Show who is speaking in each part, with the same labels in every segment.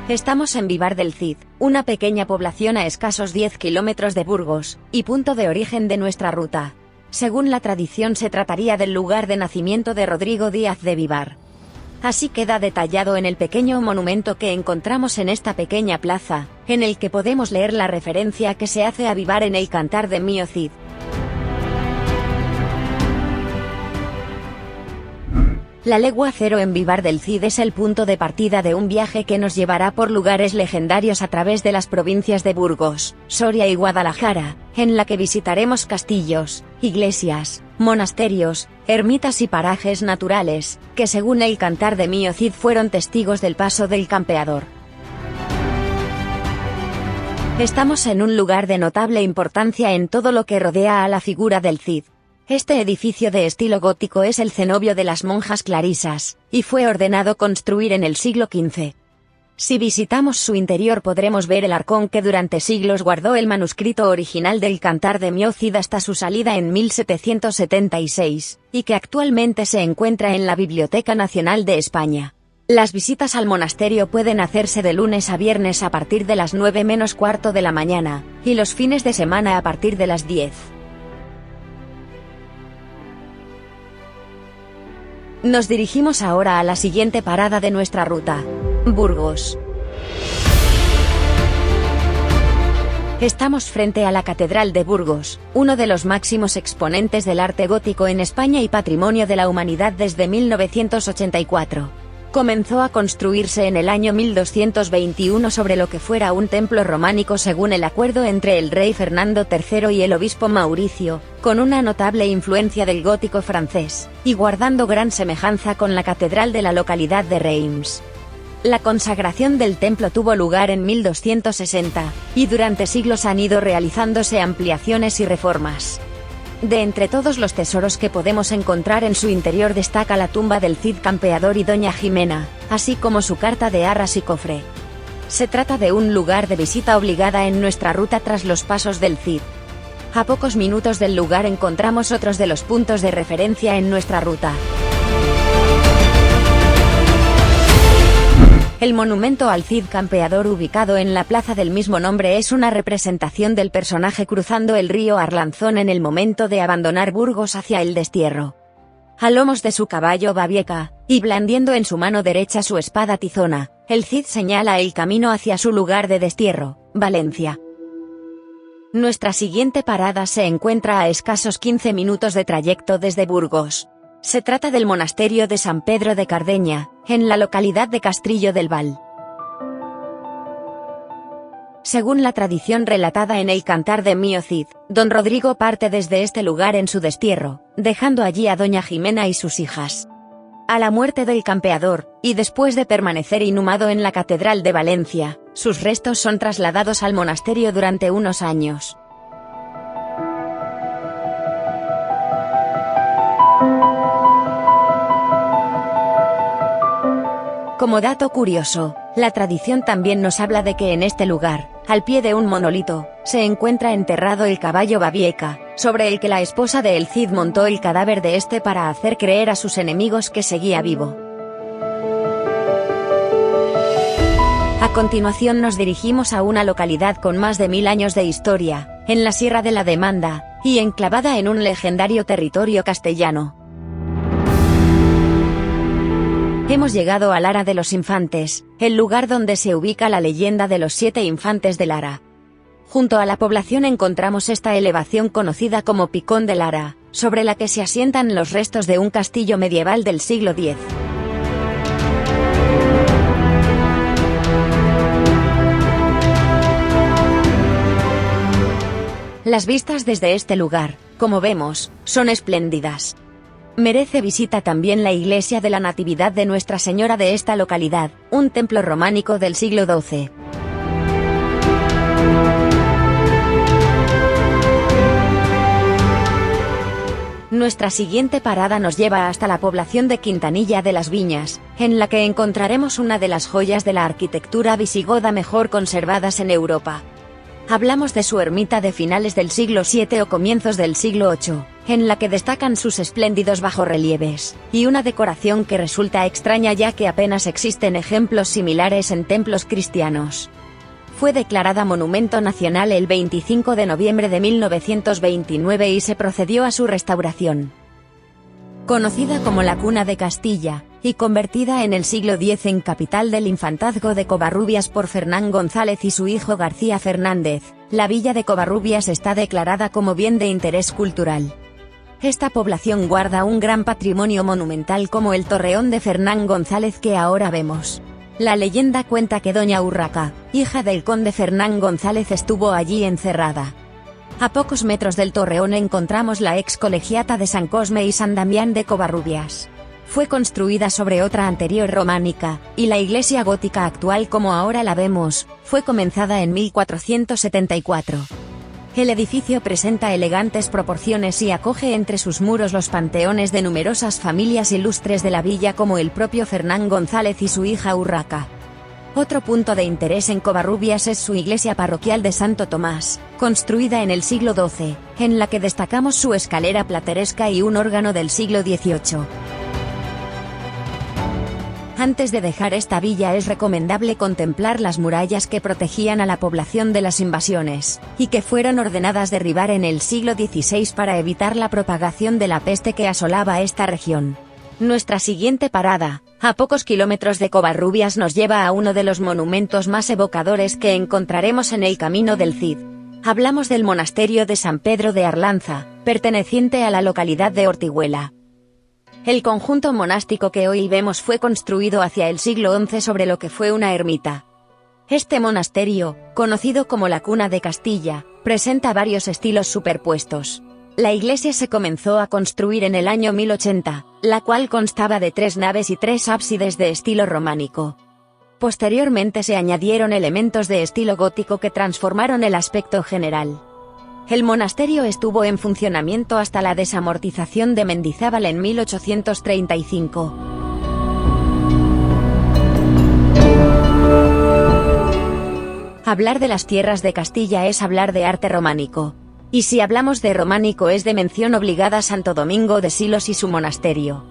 Speaker 1: Estamos en Vivar del Cid, una pequeña población a escasos 10 kilómetros de Burgos, y punto de origen de nuestra ruta. Según la tradición se trataría del lugar de nacimiento de Rodrigo Díaz de Vivar. Así queda detallado en el pequeño monumento que encontramos en esta pequeña plaza, en el que podemos leer la referencia que se hace a Vivar en el Cantar de Mío Cid. La legua cero en Vivar del Cid es el punto de partida de un viaje que nos llevará por lugares legendarios a través de las provincias de Burgos, Soria y Guadalajara, en la que visitaremos castillos, iglesias, monasterios, ermitas y parajes naturales, que según el Cantar de Mío Cid fueron testigos del paso del campeador. Estamos en un lugar de notable importancia en todo lo que rodea a la figura del Cid. Este edificio de estilo gótico es el cenobio de las monjas clarisas, y fue ordenado construir en el siglo XV. Si visitamos su interior podremos ver el arcón que durante siglos guardó el manuscrito original del Cantar de Mío Cid hasta su salida en 1776, y que actualmente se encuentra en la Biblioteca Nacional de España. Las visitas al monasterio pueden hacerse de lunes a viernes a partir de las 9 menos cuarto de la mañana, y los fines de semana a partir de las 10. Nos dirigimos ahora a la siguiente parada de nuestra ruta: Burgos. Estamos frente a la Catedral de Burgos, uno de los máximos exponentes del arte gótico en España y patrimonio de la humanidad desde 1984. Comenzó a construirse en el año 1221 sobre lo que fuera un templo románico según el acuerdo entre el rey Fernando III y el obispo Mauricio, con una notable influencia del gótico francés, y guardando gran semejanza con la catedral de la localidad de Reims. La consagración del templo tuvo lugar en 1260, y durante siglos han ido realizándose ampliaciones y reformas. De entre todos los tesoros que podemos encontrar en su interior destaca la tumba del Cid campeador y Doña Jimena, así como su carta de arras y cofre. Se trata de un lugar de visita obligada en nuestra ruta tras los pasos del Cid. A pocos minutos del lugar encontramos otros de los puntos de referencia en nuestra ruta. El monumento al Cid campeador ubicado en la plaza del mismo nombre es una representación del personaje cruzando el río Arlanzón en el momento de abandonar Burgos hacia el destierro. A lomos de su caballo Babieca, y blandiendo en su mano derecha su espada tizona, el Cid señala el camino hacia su lugar de destierro, Valencia. Nuestra siguiente parada se encuentra a escasos 15 minutos de trayecto desde Burgos. Se trata del monasterio de San Pedro de Cardeña, en la localidad de Castrillo del Val. Según la tradición relatada en el Cantar de Mío Cid, don Rodrigo parte desde este lugar en su destierro, dejando allí a doña Jimena y sus hijas. A la muerte del campeador, y después de permanecer inhumado en la Catedral de Valencia, sus restos son trasladados al monasterio durante unos años. Como dato curioso, la tradición también nos habla de que en este lugar, al pie de un monolito, se encuentra enterrado el caballo Babieca, sobre el que la esposa de el Cid montó el cadáver de este para hacer creer a sus enemigos que seguía vivo. A continuación nos dirigimos a una localidad con más de 1000 años de historia, en la Sierra de la Demanda, y enclavada en un legendario territorio castellano. Hemos llegado a Lara de los Infantes, el lugar donde se ubica la leyenda de los 7 infantes de Lara. Junto a la población encontramos esta elevación conocida como Picón de Lara, sobre la que se asientan los restos de un castillo medieval del siglo X. Las vistas desde este lugar, como vemos, son espléndidas. Merece visita también la iglesia de la Natividad de Nuestra Señora de esta localidad, un templo románico del siglo XII. Nuestra siguiente parada nos lleva hasta la población de Quintanilla de las Viñas, en la que encontraremos una de las joyas de la arquitectura visigoda mejor conservadas en Europa. Hablamos de su ermita de finales del siglo VII o comienzos del siglo VIII, en la que destacan sus espléndidos bajorrelieves, y una decoración que resulta extraña ya que apenas existen ejemplos similares en templos cristianos. Fue declarada Monumento Nacional el 25 de noviembre de 1929 y se procedió a su restauración. Conocida como la Cuna de Castilla, y convertida en el siglo X en capital del infantazgo de Covarrubias por Fernán González y su hijo García Fernández, la villa de Covarrubias está declarada como bien de interés cultural. Esta población guarda un gran patrimonio monumental como el torreón de Fernán González que ahora vemos. La leyenda cuenta que doña Urraca, hija del conde Fernán González, estuvo allí encerrada. A pocos metros del torreón encontramos la ex colegiata de San Cosme y San Damián de Covarrubias. Fue construida sobre otra anterior románica, y la iglesia gótica actual como ahora la vemos, fue comenzada en 1474. El edificio presenta elegantes proporciones y acoge entre sus muros los panteones de numerosas familias ilustres de la villa como el propio Fernán González y su hija Urraca. Otro punto de interés en Covarrubias es su iglesia parroquial de Santo Tomás, construida en el siglo XII, en la que destacamos su escalera plateresca y un órgano del siglo XVIII. Antes de dejar esta villa es recomendable contemplar las murallas que protegían a la población de las invasiones, y que fueron ordenadas derribar en el siglo XVI para evitar la propagación de la peste que asolaba esta región. Nuestra siguiente parada, a pocos kilómetros de Covarrubias, nos lleva a uno de los monumentos más evocadores que encontraremos en el Camino del Cid. Hablamos del monasterio de San Pedro de Arlanza, perteneciente a la localidad de Ortiguela. El conjunto monástico que hoy vemos fue construido hacia el siglo XI sobre lo que fue una ermita. Este monasterio, conocido como la Cuna de Castilla, presenta varios estilos superpuestos. La iglesia se comenzó a construir en el año 1080, la cual constaba de 3 naves y 3 ábsides de estilo románico. Posteriormente se añadieron elementos de estilo gótico que transformaron el aspecto general. El monasterio estuvo en funcionamiento hasta la desamortización de Mendizábal en 1835. Hablar de las tierras de Castilla es hablar de arte románico. Y si hablamos de románico es de mención obligada Santo Domingo de Silos y su monasterio.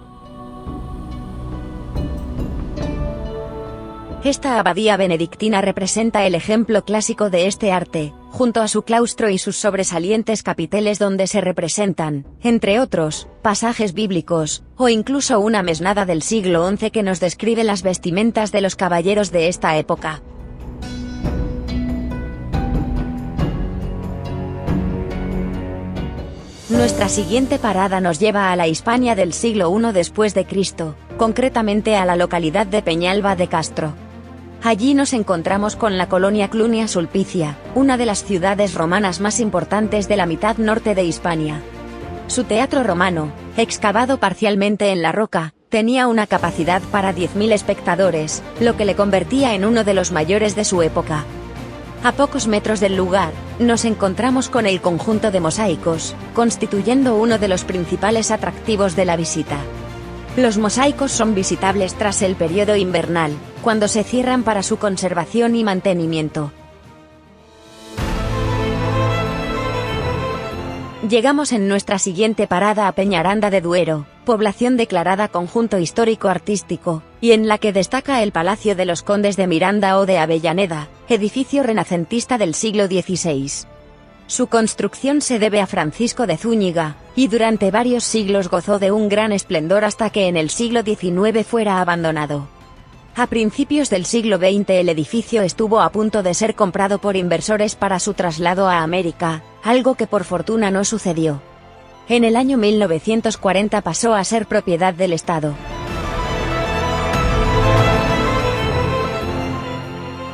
Speaker 1: Esta abadía benedictina representa el ejemplo clásico de este arte, junto a su claustro y sus sobresalientes capiteles donde se representan, entre otros, pasajes bíblicos, o incluso una mesnada del siglo XI que nos describe las vestimentas de los caballeros de esta época. Nuestra siguiente parada nos lleva a la Hispania del siglo I después de Cristo, concretamente a la localidad de Peñalba de Castro. Allí nos encontramos con la colonia Clunia Sulpicia, una de las ciudades romanas más importantes de la mitad norte de Hispania. Su teatro romano, excavado parcialmente en la roca, tenía una capacidad para 10.000 espectadores, lo que le convertía en uno de los mayores de su época. A pocos metros del lugar, nos encontramos con el conjunto de mosaicos, constituyendo uno de los principales atractivos de la visita. Los mosaicos son visitables tras el periodo invernal, cuando se cierran para su conservación y mantenimiento. Llegamos en nuestra siguiente parada a Peñaranda de Duero, población declarada conjunto histórico-artístico, y en la que destaca el Palacio de los Condes de Miranda o de Avellaneda, edificio renacentista del siglo XVI. Su construcción se debe a Francisco de Zúñiga, y durante varios siglos gozó de un gran esplendor hasta que en el siglo XIX fuera abandonado. A principios del siglo XX el edificio estuvo a punto de ser comprado por inversores para su traslado a América, algo que por fortuna no sucedió. En el año 1940 pasó a ser propiedad del Estado.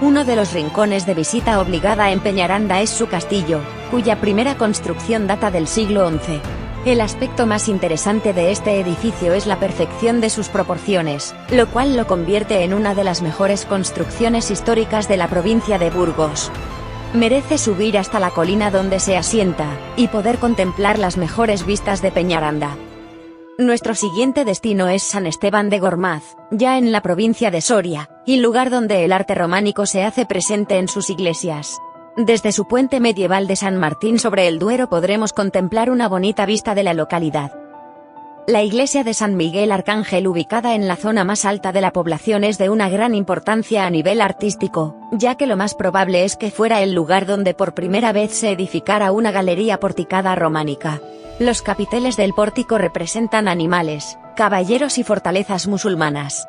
Speaker 1: Uno de los rincones de visita obligada en Peñaranda es su castillo, cuya primera construcción data del siglo XI. El aspecto más interesante de este edificio es la perfección de sus proporciones, lo cual lo convierte en una de las mejores construcciones históricas de la provincia de Burgos. Merece subir hasta la colina donde se asienta, y poder contemplar las mejores vistas de Peñaranda. Nuestro siguiente destino es San Esteban de Gormaz, ya en la provincia de Soria, y lugar donde el arte románico se hace presente en sus iglesias. Desde su puente medieval de San Martín sobre el Duero podremos contemplar una bonita vista de la localidad. La iglesia de San Miguel Arcángel, ubicada en la zona más alta de la población, es de una gran importancia a nivel artístico, ya que lo más probable es que fuera el lugar donde por primera vez se edificara una galería porticada románica. Los capiteles del pórtico representan animales, caballeros y fortalezas musulmanas.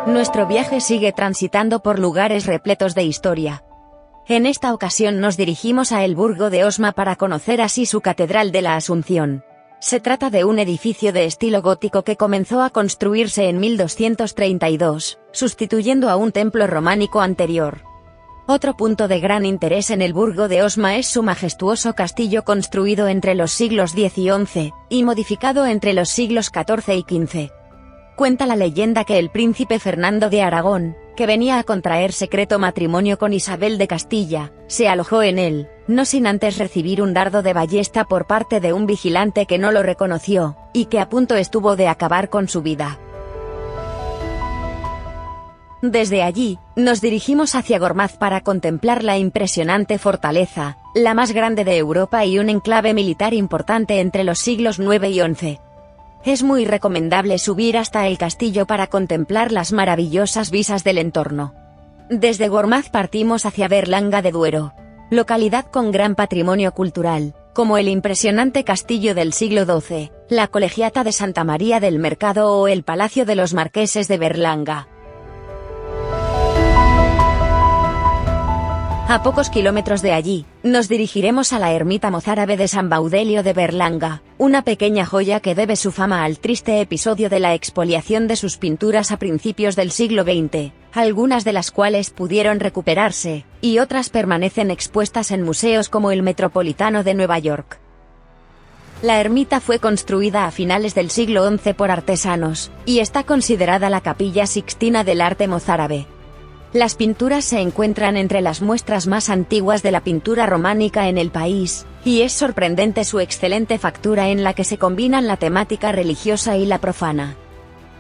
Speaker 1: Nuestro viaje sigue transitando por lugares repletos de historia. En esta ocasión nos dirigimos a El Burgo de Osma para conocer así su Catedral de la Asunción. Se trata de un edificio de estilo gótico que comenzó a construirse en 1232, sustituyendo a un templo románico anterior. Otro punto de gran interés en El Burgo de Osma es su majestuoso castillo construido entre los siglos X y XI, y modificado entre los siglos XIV y XV. Cuenta la leyenda que el príncipe Fernando de Aragón, que venía a contraer secreto matrimonio con Isabel de Castilla, se alojó en él, no sin antes recibir un dardo de ballesta por parte de un vigilante que no lo reconoció, y que a punto estuvo de acabar con su vida. Desde allí, nos dirigimos hacia Gormaz para contemplar la impresionante fortaleza, la más grande de Europa y un enclave militar importante entre los siglos IX y XI. Es muy recomendable subir hasta el castillo para contemplar las maravillosas vistas del entorno. Desde Gormaz partimos hacia Berlanga de Duero, localidad con gran patrimonio cultural, como el impresionante castillo del siglo XII, la Colegiata de Santa María del Mercado o el Palacio de los Marqueses de Berlanga. A pocos kilómetros de allí, nos dirigiremos a la ermita mozárabe de San Baudelio de Berlanga, una pequeña joya que debe su fama al triste episodio de la expoliación de sus pinturas a principios del siglo XX, algunas de las cuales pudieron recuperarse, y otras permanecen expuestas en museos como el Metropolitano de Nueva York. La ermita fue construida a finales del siglo XI por artesanos, y está considerada la capilla sixtina del arte mozárabe. Las pinturas se encuentran entre las muestras más antiguas de la pintura románica en el país, y es sorprendente su excelente factura en la que se combinan la temática religiosa y la profana.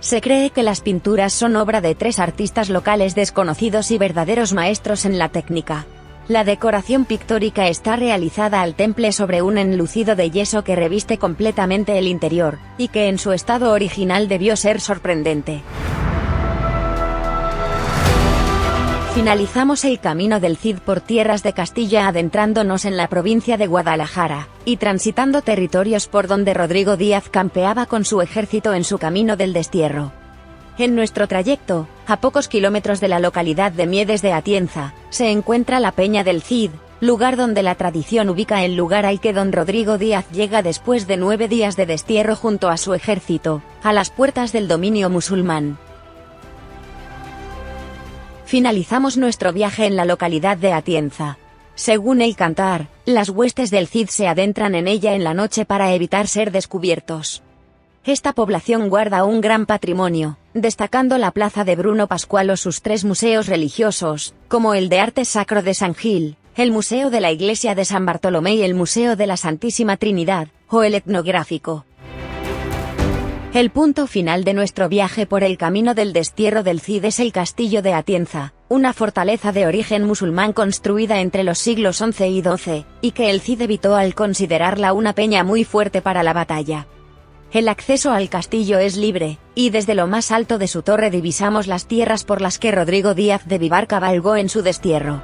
Speaker 1: Se cree que las pinturas son obra de 3 artistas locales desconocidos y verdaderos maestros en la técnica. La decoración pictórica está realizada al temple sobre un enlucido de yeso que reviste completamente el interior, y que en su estado original debió ser sorprendente. Finalizamos el camino del Cid por tierras de Castilla adentrándonos en la provincia de Guadalajara, y transitando territorios por donde Rodrigo Díaz campeaba con su ejército en su camino del destierro. En nuestro trayecto, a pocos kilómetros de la localidad de Miedes de Atienza, se encuentra la Peña del Cid, lugar donde la tradición ubica el lugar al que don Rodrigo Díaz llega después de 9 días de destierro junto a su ejército, a las puertas del dominio musulmán. Finalizamos nuestro viaje en la localidad de Atienza. Según el cantar, las huestes del Cid se adentran en ella en la noche para evitar ser descubiertos. Esta población guarda un gran patrimonio, destacando la plaza de Bruno Pascual o sus 3 museos religiosos, como el de Arte Sacro de San Gil, el Museo de la Iglesia de San Bartolomé y el Museo de la Santísima Trinidad, o el etnográfico. El punto final de nuestro viaje por el camino del destierro del Cid es el Castillo de Atienza, una fortaleza de origen musulmán construida entre los siglos XI y XII, y que el Cid evitó al considerarla una peña muy fuerte para la batalla. El acceso al castillo es libre, y desde lo más alto de su torre divisamos las tierras por las que Rodrigo Díaz de Vivar cabalgó en su destierro.